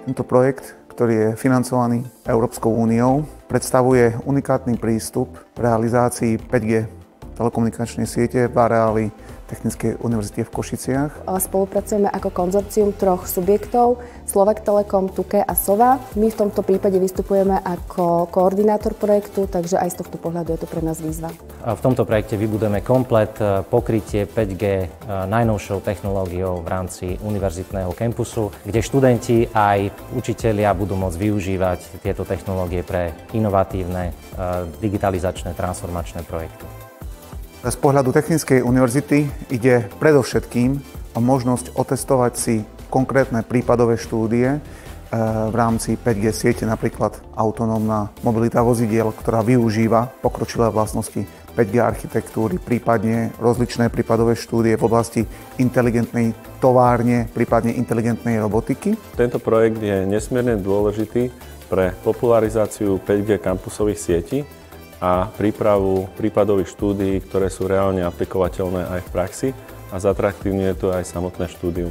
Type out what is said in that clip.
Tento projekt, ktorý je financovaný Európskou úniou, predstavuje unikátny prístup v realizácii 5G telekomunikačnej siete v areáli Technickej univerzity v Košiciach. Spolupracujeme ako konzorcium 3 subjektov, Slovak Telekom, Tuke a Sova. My v tomto prípade vystupujeme ako koordinátor projektu, takže aj z tohto pohľadu je to pre nás výzva. V tomto projekte vybudujeme komplet pokrytie 5G najnovšou technológiou v rámci univerzitného kampusu, kde študenti aj učitelia budú môcť využívať tieto technológie pre inovatívne digitalizačné transformačné projekty. Z pohľadu Technickej univerzity ide predovšetkým o možnosť otestovať si konkrétne prípadové štúdie v rámci 5G siete, napríklad autonómna mobilita vozidiel, ktorá využíva pokročilé vlastnosti 5G architektúry, prípadne rozličné prípadové štúdie v oblasti inteligentnej továrne, prípadne inteligentnej robotiky. Tento projekt je nesmierne dôležitý pre popularizáciu 5G kampusových sietí a prípravu prípadových štúdií, ktoré sú reálne aplikovateľné aj v praxi a zatraktívňuje to aj samotné štúdium.